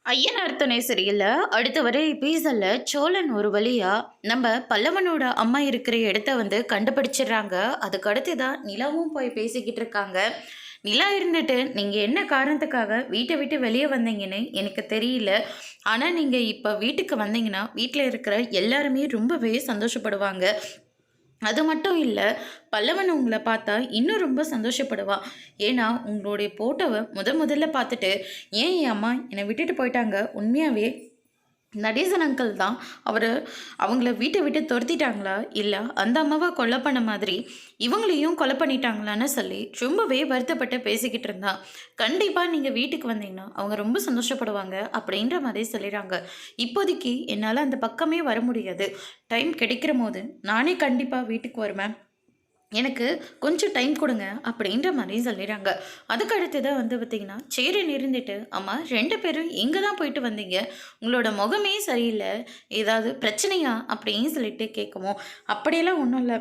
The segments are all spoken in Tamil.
ஐயனார் துணை சரியில்ல. அடுத்து வர எபிசோட்ல சோழன் ஒரு வழியா நம்ம பல்லவனோட அம்மா இருக்கிற இடத்த கண்டுபிடிச்சிடுறாங்க. அதுக்கு அடுத்து தான் நிலாவும் போய் பேசிக்கிட்டு இருக்காங்க. நிலா இருந்துட்டு நீங்கள் என்ன காரணத்துக்காக வீட்டை விட்டு வெளியே வந்தீங்கன்னு எனக்கு தெரியல. ஆனால் நீங்கள் இப்போ வீட்டுக்கு வந்தீங்கன்னா வீட்டில் இருக்கிற எல்லாருமே ரொம்பவே சந்தோஷப்படுவாங்க. அது மட்டும் இல்லை, பல்லவன் உங்களை பார்த்தா இன்னும் ரொம்ப சந்தோஷப்படுவா. ஏன்னா உங்களுடைய ஃபோட்டோவை முதல்ல பார்த்துட்டு ஏன் என் அம்மா என்னை விட்டுட்டு போயிட்டாங்க, உண்மையாகவே நடேசன் அங்கிள் தான் அவங்கள வீட்டை விட்டு துரத்திட்டாங்களா, இல்லை அந்த அம்மாவை கொலை பண்ண மாதிரி இவங்களையும் கொலை பண்ணிட்டாங்களான்னு சொல்லி ரொம்பவே வருத்தப்பட்டு பேசிக்கிட்டு இருந்தான். கண்டிப்பாக நீங்கள் வீட்டுக்கு வந்தீங்கன்னா அவங்க ரொம்ப சந்தோஷப்படுவாங்க அப்படின்ற மாதிரி சொல்லிடுறாங்க. இப்போதைக்கு என்னால் அந்த பக்கமே வர முடியாது. டைம் கிடைக்கிற போது நானே கண்டிப்பாக வீட்டுக்கு வருவேன். எனக்கு கொஞ்சம் டைம் கொடுங்க அப்படின்ற மாதிரி சொல்லிடுறாங்க. அதுக்கு அடுத்ததாக பார்த்திங்கன்னா சேரன் இருந்துட்டு, அம்மா 2 பேரும் எங்கே தான் போயிட்டு வந்தீங்க, உங்களோட முகமே சரியில்லை, ஏதாவது பிரச்சனையா அப்படின்னு சொல்லிட்டு கேட்கவும், அப்படியெல்லாம் ஒன்றும் இல்லை,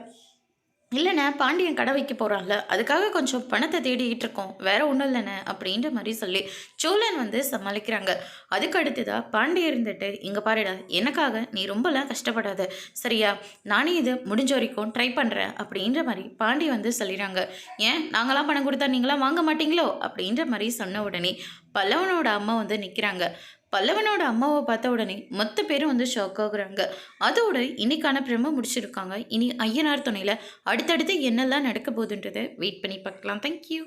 இல்லைண்ணே பாண்டியன் கடை வைக்க போகிறான்ல, அதுக்காக கொஞ்சம் பணத்தை தேடிக்கிட்டு இருக்கோம், வேற ஒன்றும் இல்லைண்ணே அப்படின்ற மாதிரி சொல்லி சோழன் சமாளிக்கிறாங்க. அதுக்கு அடுத்ததாக பாண்டியன் இருந்துட்டு, இங்கே பாருடா, எனக்காக நீ ரொம்பலாம் கஷ்டப்படாத சரியா, நானே இது முடிஞ்ச வரைக்கும் ட்ரை பண்ணுறேன் அப்படின்ற மாதிரி பாண்டி சொல்லிடுறாங்க. ஏன் நாங்களாம் பணம் கொடுத்தா நீங்களாம் வாங்க மாட்டீங்களோ அப்படின்ற மாதிரி சொன்ன உடனே பல்லவனோட அம்மா நிற்கிறாங்க. பல்லவனோட அம்மாவை பார்த்த உடனே மொத்த பேரும் ஷாக் ஆகுறாங்க. அதோட இன்னைக்கான பிரம முடிச்சிருக்காங்க. இனி ஐயனார் துணையில் அடுத்தடுத்து என்னெல்லாம் நடக்க போகுதுன்றதை வெயிட் பண்ணி பார்க்கலாம். தேங்க்யூ.